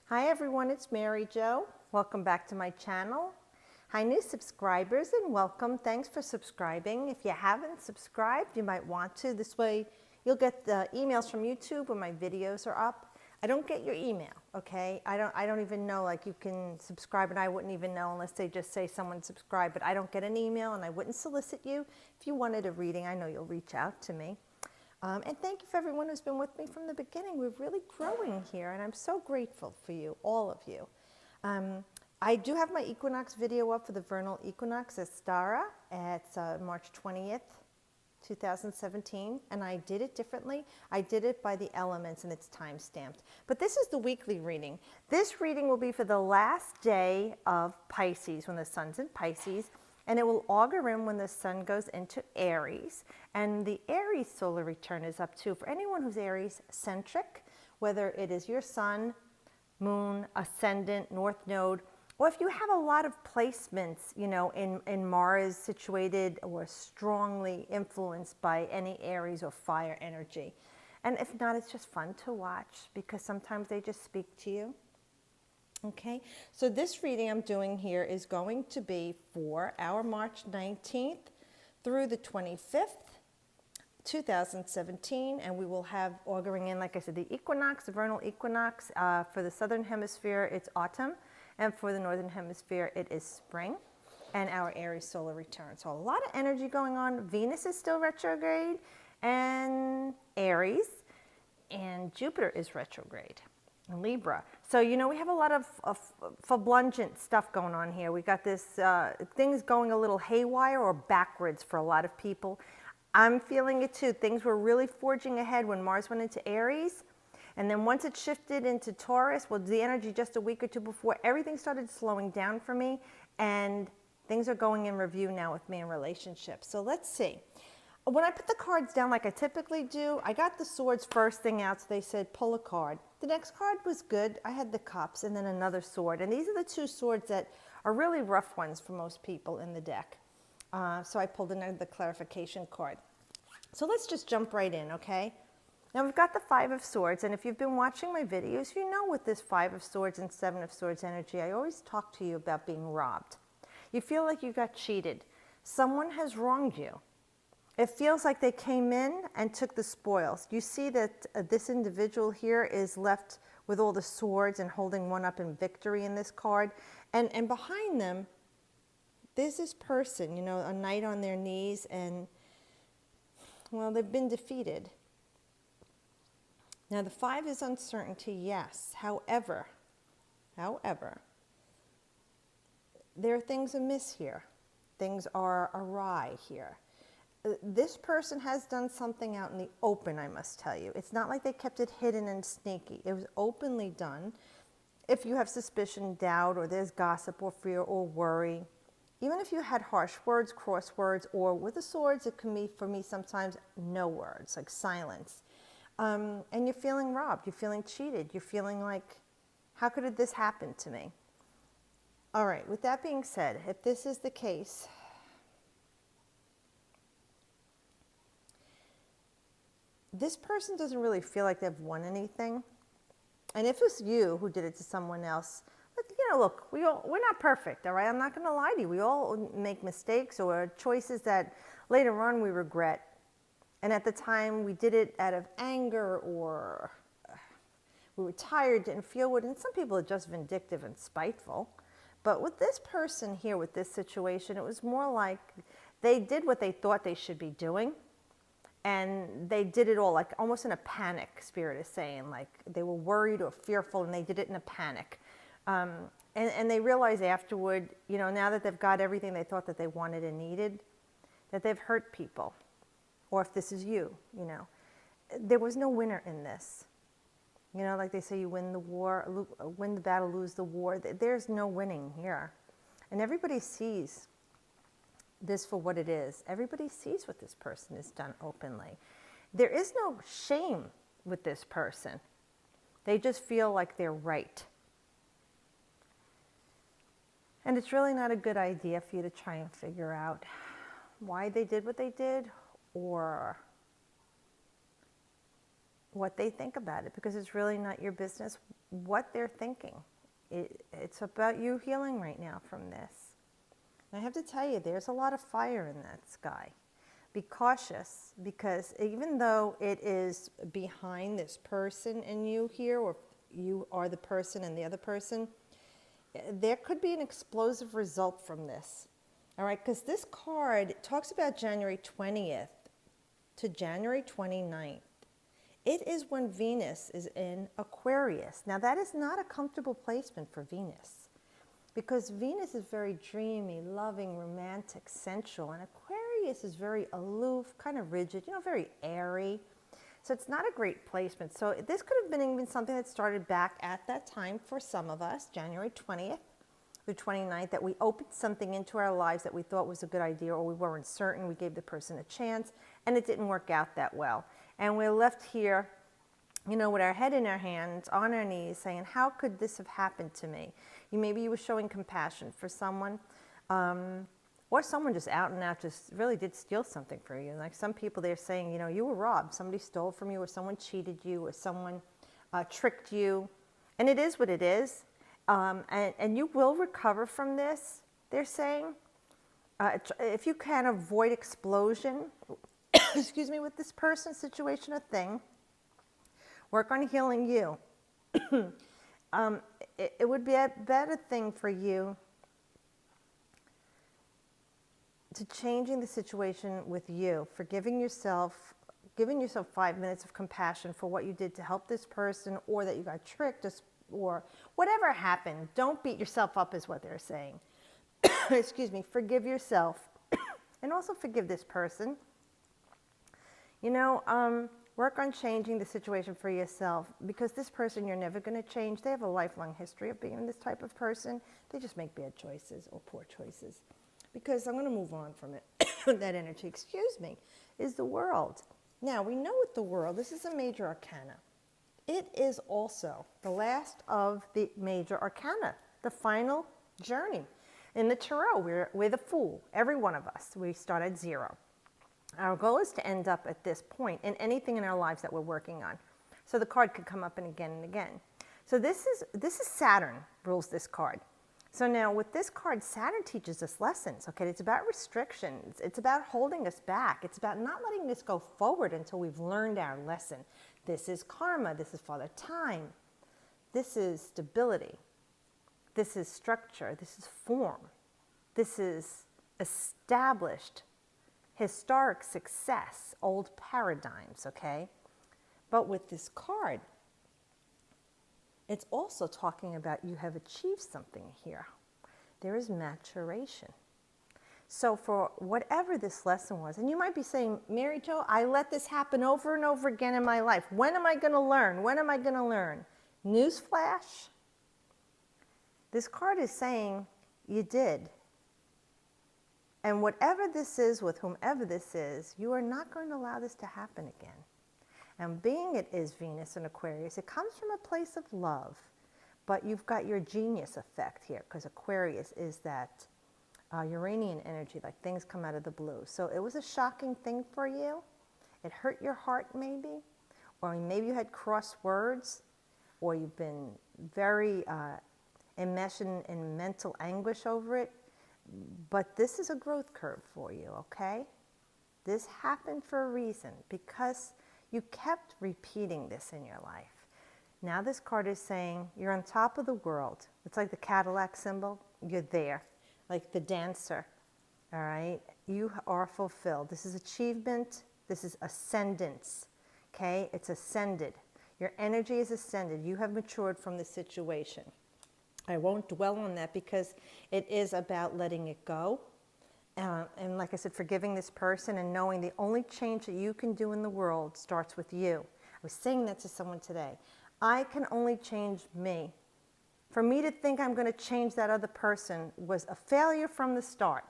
Hi everyone, it's Mary Jo. Welcome back to my channel. Hi new subscribers and welcome. Thanks for subscribing. If you haven't subscribed, you might want to. This way you'll get the emails from YouTube when my videos are up. I don't get your email, okay? I don't even know, like you can subscribe and I wouldn't even know unless they just say someone subscribed, but I don't get an email and I wouldn't solicit you. If you wanted a reading, I know you'll reach out to me. And thank you for everyone who's been with me from the beginning. We're really growing here, and I'm so grateful for you, all of you. I do have my equinox video up for the vernal equinox at Stara. It's March 20th, 2017, and I did it differently. I did it by the elements, and it's time-stamped. But this is the weekly reading. This reading will be for the last day of Pisces, when the sun's in Pisces. And it will augur in when the sun goes into Aries. And the Aries solar return is up too. For anyone who's Aries-centric, whether it is your sun, moon, ascendant, north node, or if you have a lot of placements, you know, in Mars situated or strongly influenced by any Aries or fire energy. And if not, it's just fun to watch because sometimes they just speak to you. Okay, so this reading I'm doing here is going to be for our March 19th through the 25th, 2017, and we will have auguring in, like I said, the equinox, the vernal equinox. For the southern hemisphere, it's autumn, and for the northern hemisphere, it is spring, and our Aries solar return. So a lot of energy going on. Venus is still retrograde, and Aries, and Jupiter is retrograde. Libra. So, you know, we have a lot of fablungent stuff going on here. We got this, things going a little haywire or backwards for a lot of people. I'm feeling it too. Things were really forging ahead when Mars went into Aries. And then once it shifted into Taurus, well, the energy just a week or two before, everything started slowing down for me. And things are going in review now with me in relationships. So let's see. When I put the cards down like I typically do, I got the swords first thing out, so they said pull a card. The next card was good. I had the cups and then another sword. And these are the two swords that are really rough ones for most people in the deck. So I pulled another clarification card. So let's just jump right in, okay? Now we've got the Five of Swords, and if you've been watching my videos, you know with this Five of Swords and Seven of Swords energy, I always talk to you about being robbed. You feel like you got cheated. Someone has wronged you. It feels like they came in and took the spoils. You see that this individual here is left with all the swords and holding one up in victory in this card. And behind them, there's this person, you know, a knight on their knees, and, well, they've been defeated. Now, the Five is uncertainty, yes. However, there are things amiss here. Things are awry here. This person has done something out in the open, I must tell you. It's not like they kept it hidden and sneaky. It was openly done. If you have suspicion, doubt, or there's gossip or fear or worry, even if you had harsh words, cross words, or with the swords, it can be, for me, sometimes no words, like silence. And you're feeling robbed. You're feeling cheated. You're feeling like, how could this happen to me? All right, with that being said, if this is the case, this person doesn't really feel like they've won anything. And if it's you who did it to someone else, you know, look, we're not perfect, all right? I'm not going to lie to you. We all make mistakes or choices that later on we regret. And at the time we did it out of anger, or we were tired, didn't feel good. And some people are just vindictive and spiteful. But with this person here, with this situation, it was more like they did what they thought they should be doing. And they did it all like almost in a panic, Spirit is saying, like they were worried or fearful, and they did it in a panic. And they realized afterward, you know, now that they've got everything they thought that they wanted and needed, that they've hurt people. Or if this is you, you know, there was no winner in this. You know, like they say, you win the war, win the battle, lose the war. There's no winning here. And everybody sees this for what it is. Everybody sees what this person has done openly. There is no shame with this person. They just feel like they're right. And it's really not a good idea for you to try and figure out why they did what they did, or what they think about it, because it's really not your business what they're thinking. It's about you healing right now from this. And I have to tell you, there's a lot of fire in that sky. Be cautious, because even though it is behind this person and you here, or you are the person and the other person, there could be an explosive result from this. All right, because this card talks about January 20th to January 29th. It is when Venus is in Aquarius. Now, that is not a comfortable placement for Venus, because Venus is very dreamy, loving, romantic, sensual, and Aquarius is very aloof, kind of rigid, very airy. So it's not a great placement. So this could have been even something that started back at that time for some of us, January 20th through 29th, that we opened something into our lives that we thought was a good idea, or we weren't certain. We gave the person a chance, and it didn't work out that well. And we're left here, with our head in our hands, on our knees, saying, how could this have happened to me? Maybe you were showing compassion for someone, or someone just out and out just really did steal something from you. Like some people, they're saying, you were robbed. Somebody stole from you, or someone cheated you, or someone tricked you. And it is what it is. And you will recover from this, they're saying. If you can avoid explosion, excuse me, with this person, situation, or thing, work on healing you. It would be a better thing for you to changing the situation with you, forgiving yourself, giving yourself 5 minutes of compassion for what you did to help this person, or that you got tricked, or whatever happened. Don't beat yourself up is what they're saying. Excuse me. Forgive yourself and also forgive this person. Work on changing the situation for yourself, because this person you're never going to change. They have a lifelong history of being this type of person. They just make bad choices or poor choices. Because I'm going to move on from it. That energy, excuse me, is the World. Now, we know with the World, this is a major arcana. It is also the last of the major arcana, the final journey. In the Tarot, we're the Fool, every one of us. We start at 0. Our goal is to end up at this point in anything in our lives that we're working on. So the card could come up and again. So this is Saturn rules this card. So now with this card, Saturn teaches us lessons, okay? It's about restrictions. It's about holding us back. It's about not letting this go forward until we've learned our lesson. This is karma. This is Father Time. This is stability. This is structure. This is form. This is established historic success, old paradigms, okay? But with this card, it's also talking about you have achieved something here. There is maturation. So for whatever this lesson was, and you might be saying, Mary Jo, I let this happen over and over again in my life. When am I going to learn? When am I going to learn? Newsflash, this card is saying you did. And whatever this is with whomever this is, you are not going to allow this to happen again. And being it is Venus and Aquarius, it comes from a place of love. But you've got your genius effect here, because Aquarius is that Uranian energy, like things come out of the blue. So it was a shocking thing for you. It hurt your heart maybe. Or maybe you had cross words, or you've been very enmeshed in mental anguish over it. But this is a growth curve for you, okay? This happened for a reason, because you kept repeating this in your life. Now this card is saying you're on top of the world. It's like the Cadillac symbol. You're there, like the dancer, all right? You are fulfilled. This is achievement. This is ascendance, okay? It's ascended. Your energy is ascended. You have matured from the situation. I won't dwell on that, because it is about letting it go. And like I said, forgiving this person and knowing the only change that you can do in the world starts with you. I was saying that to someone today. I can only change me. For me to think I'm going to change that other person was a failure from the start.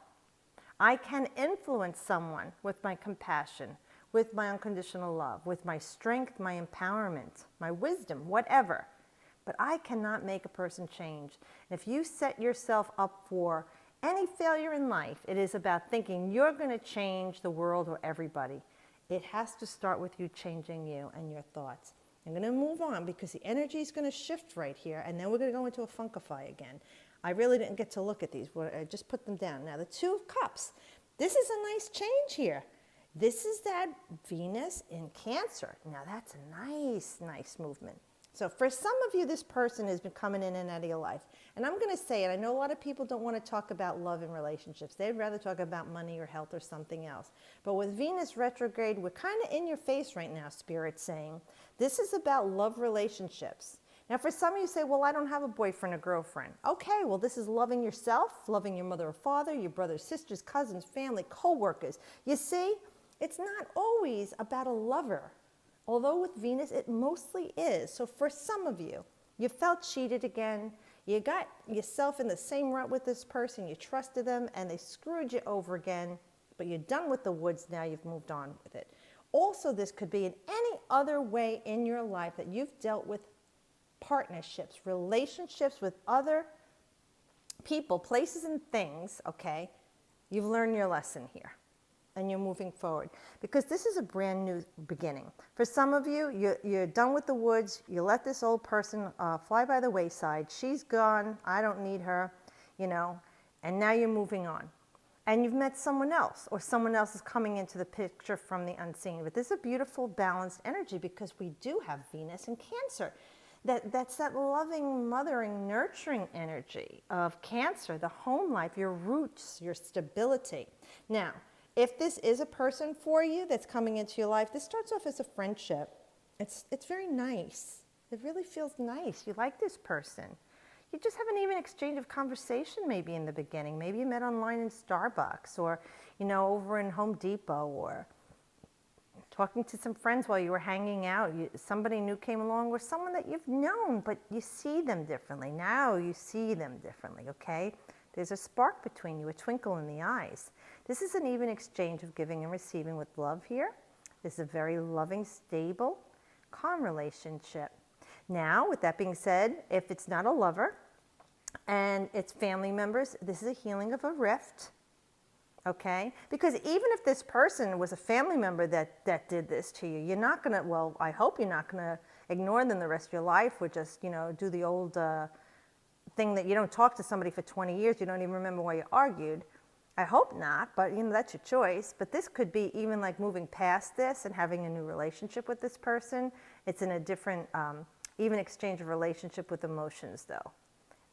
I can influence someone with my compassion, with my unconditional love, with my strength, my empowerment, my wisdom, whatever. But I cannot make a person change. And if you set yourself up for any failure in life, it is about thinking you're going to change the world or everybody. It has to start with you changing you and your thoughts. I'm going to move on because the energy is going to shift right here, and then we're going to go into a Funkify again. I really didn't get to look at these. I just put them down. Now, the Two of Cups. This is a nice change here. This is that Venus in Cancer. Now, that's a nice, nice movement. So for some of you, this person has been coming in and out of your life. And I'm going to say it. I know a lot of people don't want to talk about love and relationships. They'd rather talk about money or health or something else. But with Venus retrograde, we're kind of in your face right now, Spirit's saying. This is about love relationships. Now, for some of you say, well, I don't have a boyfriend or girlfriend. Okay, well, this is loving yourself, loving your mother or father, your brothers, sisters, cousins, family, co-workers. You see, it's not always about a lover. Although with Venus, it mostly is. So for some of you, you felt cheated again. You got yourself in the same rut with this person. You trusted them, and they screwed you over again. But you're done with the woods now. You've moved on with it. Also, this could be in any other way in your life that you've dealt with partnerships, relationships with other people, places, and things, okay? You've learned your lesson here. And you're moving forward because this is a brand new beginning. For some of you, you're done with the woods. You let this old person fly by the wayside. She's gone. I don't need her, you know, and now you're moving on. And you've met someone else, or someone else is coming into the picture from the unseen. But this is a beautiful, balanced energy because we do have Venus in Cancer. That's that loving, mothering, nurturing energy of Cancer, the home life, your roots, your stability. Now, if this is a person for you that's coming into your life, this starts off as a friendship. It's very nice. It really feels nice. You like this person. You just haven't even exchanged of conversation maybe in the beginning. Maybe you met online in Starbucks or, you know, over in Home Depot or talking to some friends while you were hanging out. Somebody new came along or someone that you've known, but you see them differently. Now you see them differently, okay? There's a spark between you, a twinkle in the eyes. This is an even exchange of giving and receiving with love here. This is a very loving, stable, calm relationship. Now, with that being said, if it's not a lover and it's family members, this is a healing of a rift, okay? Because even if this person was a family member that did this to you, you're not going to, well, I hope you're not going to ignore them the rest of your life or just, you know, do the old thing that you don't talk to somebody for 20 years, you don't even remember why you argued. I hope not, but you know, that's your choice. But this could be even like moving past this and having a new relationship with this person. It's in a different, even exchange of relationship with emotions though.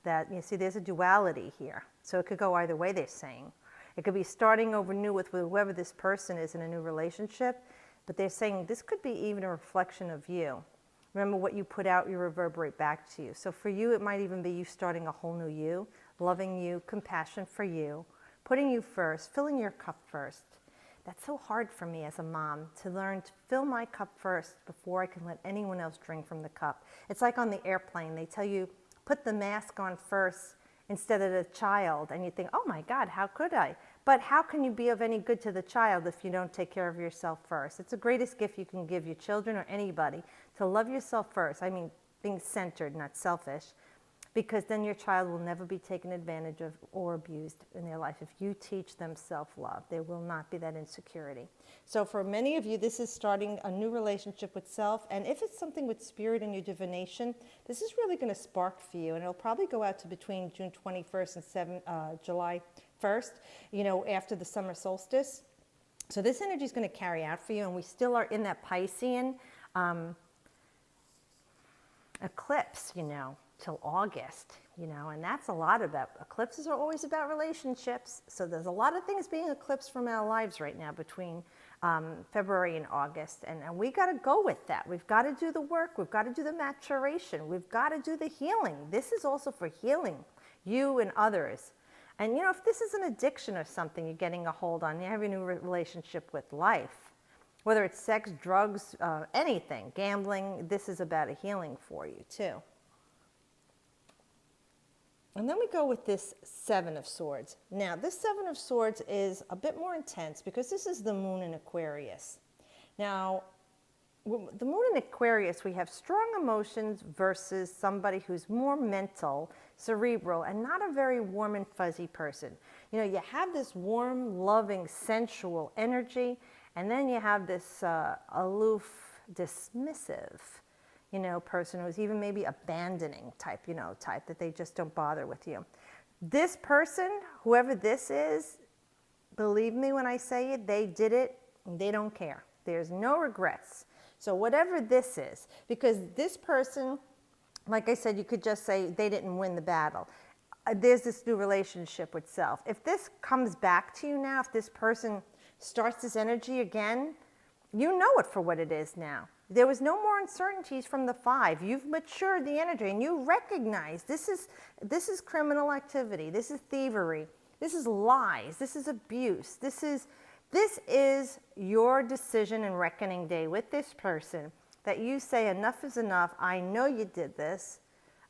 That, you see, there's a duality here. So it could go either way, they're saying. It could be starting over new with whoever this person is in a new relationship, but they're saying this could be even a reflection of you. Remember, what you put out, you reverberate back to you. So for you, it might even be you starting a whole new you, loving you, compassion for you, putting you first, filling your cup first. That's so hard for me as a mom to learn to fill my cup first before I can let anyone else drink from the cup. It's like on the airplane. They tell you, put the mask on first instead of the child. And you think, oh my God, how could I? But how can you be of any good to the child if you don't take care of yourself first? It's the greatest gift you can give your children or anybody, to love yourself first. I mean, being centered, not selfish, because then your child will never be taken advantage of or abused in their life. If you teach them self-love, there will not be that insecurity. So for many of you, this is starting a new relationship with self. And if it's something with spirit and your divination, this is really going to spark for you. And it'll probably go out to between June 21st and July 1st, you know, after the summer solstice. So this energy is going to carry out for you. And we still are in that Piscean eclipse, you know, till August, you know, and that's a lot about, eclipses are always about relationships. So there's a lot of things being eclipsed from our lives right now between February and August. And we got to go with that. We've got to do the work. We've got to do the maturation. We've got to do the healing. This is also for healing you and others. And, you know, if this is an addiction or something you're getting a hold on, you have a new relationship with life, whether it's sex, drugs, anything, gambling, this is about a healing for you too. And then we go with this Seven of Swords. Now, this Seven of Swords is a bit more intense because this is the moon in Aquarius. Now, the moon in Aquarius, we have strong emotions versus somebody who's more mental, cerebral, and not a very warm and fuzzy person. You know, you have this warm, loving, sensual energy, And then you have this aloof, dismissive, you know, person who's even maybe abandoning type, you know, type that they just don't bother with you. This person, whoever this is, believe me when I say it, they did it, they don't care. There's no regrets. So whatever this is, because this person, like I said, you could just say they didn't win the battle. There's this new relationship with self. If this comes back to you now, if this person starts this energy again, you know it for what it is now. There was no more uncertainties from the 5. You've matured the energy and you recognize this is criminal activity. This is thievery. This is lies. This is abuse. This is your decision and reckoning day with this person that you say enough is enough. I know you did this.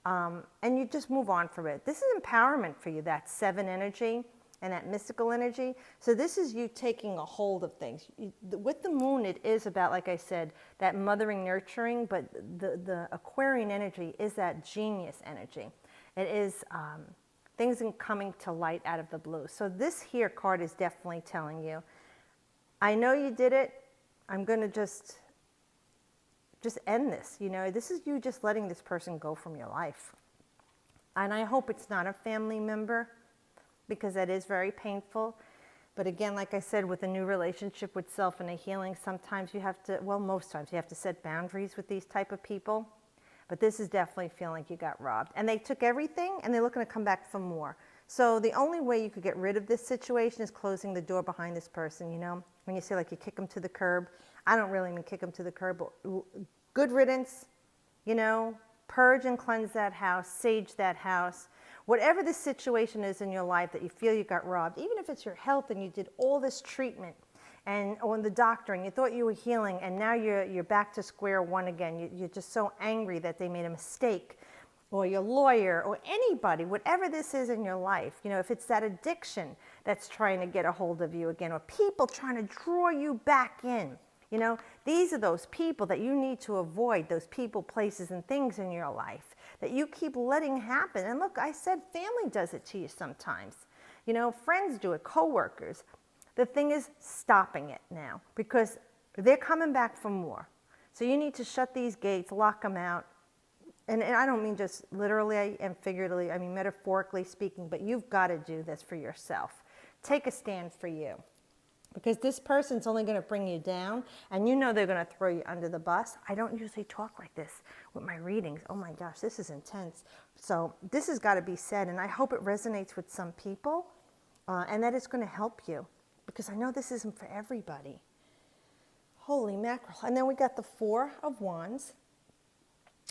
And you just move on from it. This is empowerment for you, that 7 energy and that mystical energy. So this is you taking a hold of things. With the moon, it is about, like I said, that mothering, nurturing, but the Aquarian energy is that genius energy. It is things coming to light out of the blue. So this here card is definitely telling you, I know you did it. I'm going to just end this. You know, this is you just letting this person go from your life. And I hope it's not a family member, because that is very painful. But again, like I said, with a new relationship with self and a healing, sometimes you have to, well, most times you have to set boundaries with these type of people. But this is definitely feeling like you got robbed. And they took everything and they're looking to come back for more. So the only way you could get rid of this situation is closing the door behind this person, you know? When you say like you kick them to the curb, I don't really mean kick them to the curb, but good riddance, you know, purge and cleanse that house, sage that house. Whatever the situation is in your life that you feel you got robbed, even if it's your health and you did all this treatment and on the doctor and you thought you were healing and now you're back to square one again. You're just so angry that they made a mistake, or your lawyer or anybody, whatever this is in your life. You know, if it's that addiction that's trying to get a hold of you again, or people trying to draw you back in. You know, these are those people that you need to avoid, those people, places, and things in your life that you keep letting happen. And look, I said family does it to you sometimes. You know, friends do it, coworkers. The thing is stopping it now, because they're coming back for more. So you need to shut these gates, lock them out. And I don't mean just literally and figuratively, I mean metaphorically speaking, but you've got to do this for yourself. Take a stand for you. Because this person's only going to bring you down, and you know they're going to throw you under the bus. I don't usually talk like this with my readings. Oh my gosh, this is intense. So this has got to be said, and I hope it resonates with some people, and that it's going to help you. Because I know this isn't for everybody. Holy mackerel. And then we got the 4 of Wands.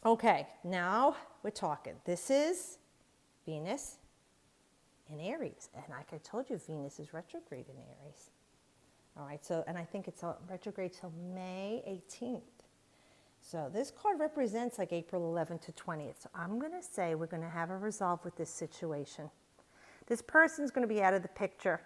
Okay, now we're talking. This is Venus in Aries. And like I told you, Venus is retrograde in Aries. All right, so, and I think it's retrograde till May 18th. So this card represents like April 11th to 20th. So I'm going to say we're going to have a resolve with this situation. This person's going to be out of the picture,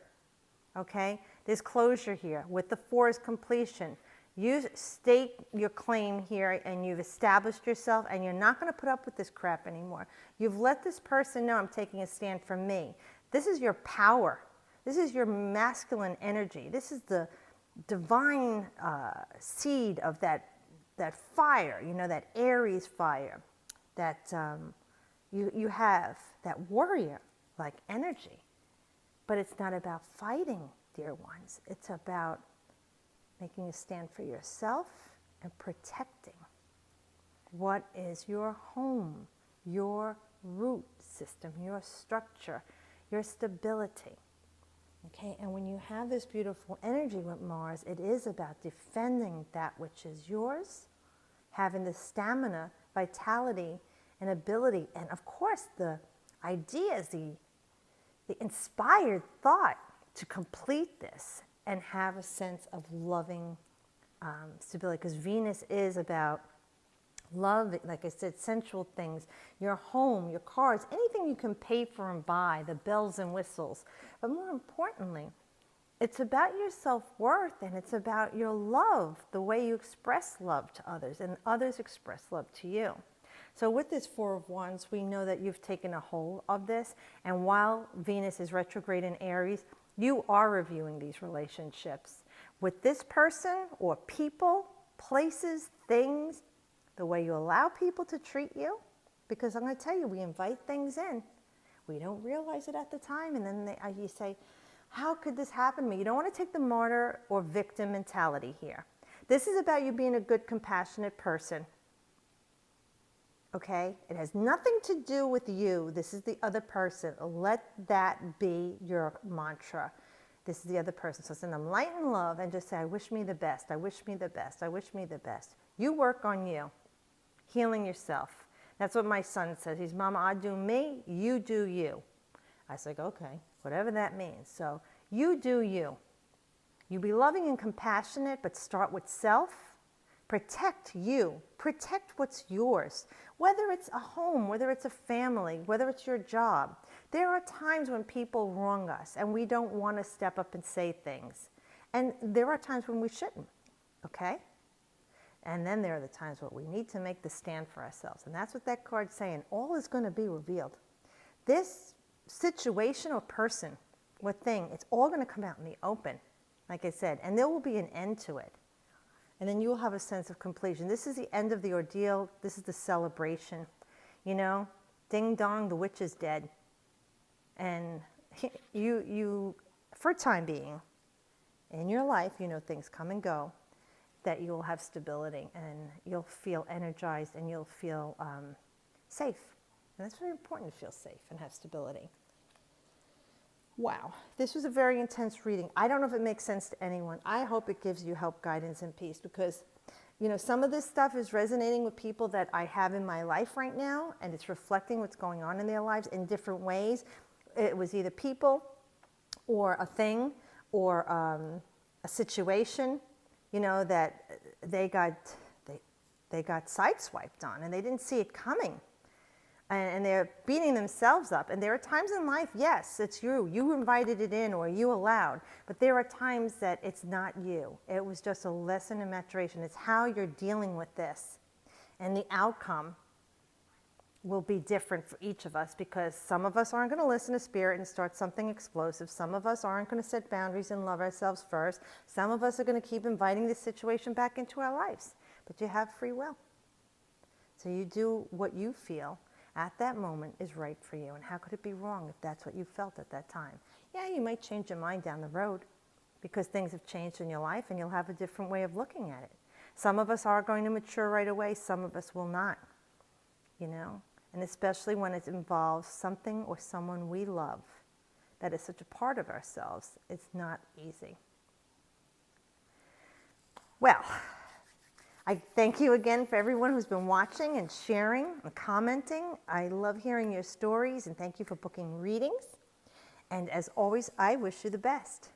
okay? There's closure here. With the 4 is completion. You state your claim here and you've established yourself, and you're not going to put up with this crap anymore. You've let this person know, I'm taking a stand for me. This is your power. This is your masculine energy. This is the divine seed of that fire, you know, that Aries fire, that you have, that warrior-like energy. But it's not about fighting, dear ones. It's about making a stand for yourself and protecting what is your home, your root system, your structure, your stability. Okay, and when you have this beautiful energy with Mars, it is about defending that which is yours, having the stamina, vitality, and ability, and of course the ideas, the inspired thought to complete this and have a sense of loving stability. Because Venus is about love, like I said, sensual things, your home, your cars, anything you can pay for and buy, the bells and whistles. But more importantly, it's about your self-worth, and it's about your love, the way you express love to others and others express love to you. So with this 4 of Wands, we know that you've taken a hold of this, and while Venus is retrograde in Aries, you are reviewing these relationships. with this person or people, places, things, the way you allow people to treat you. Because I'm going to tell you, we invite things in. We don't realize it at the time. And then you say, how could this happen to me? You don't want to take the martyr or victim mentality here. This is about you being a good, compassionate person. Okay? It has nothing to do with you. This is the other person. Let that be your mantra. This is the other person. So send them light and love and just say, I wish me the best. I wish me the best. I wish me the best. You work on you. Healing yourself. That's what my son says. He's, Mama, I do me, you do you. I was like, okay, whatever that means. So you do you. You be loving and compassionate, but start with self. Protect you. Protect what's yours. Whether it's a home, whether it's a family, whether it's your job. There are times when people wrong us and we don't want to step up and say things. And there are times when we shouldn't, okay? And then there are the times where we need to make the stand for ourselves. And that's what that card's saying. All is going to be revealed. This situation or person or thing, it's all going to come out in the open, like I said. And there will be an end to it. And then you will have a sense of completion. This is the end of the ordeal. This is the celebration. You know, ding dong, the witch is dead. And you for a time being, in your life, you know, things come and go, that you'll have stability and you'll feel energized and you'll feel safe. And that's very important, to feel safe and have stability. Wow, this was a very intense reading. I don't know if it makes sense to anyone. I hope it gives you help, guidance, and peace because, you know, some of this stuff is resonating with people that I have in my life right now, and it's reflecting what's going on in their lives in different ways. It was either people or a thing or a situation, you know, that they got sideswiped on and they didn't see it coming. And they're beating themselves up. And there are times in life, yes, it's you. You invited it in or you allowed. But there are times that it's not you. It was just a lesson in maturation. It's how you're dealing with this. And the outcome will be different for each of us because some of us aren't going to listen to spirit and start something explosive. Some of us aren't going to set boundaries and love ourselves first. Some of us are going to keep inviting this situation back into our lives. But you have free will. So you do what you feel at that moment is right for you. And how could it be wrong if that's what you felt at that time? Yeah, you might change your mind down the road because things have changed in your life and you'll have a different way of looking at it. Some of us are going to mature right away. Some of us will not, you know, and especially when it involves something or someone we love that is such a part of ourselves, it's not easy. Well, I thank you again for everyone who's been watching and sharing and commenting. I love hearing your stories and thank you for booking readings. And as always, I wish you the best.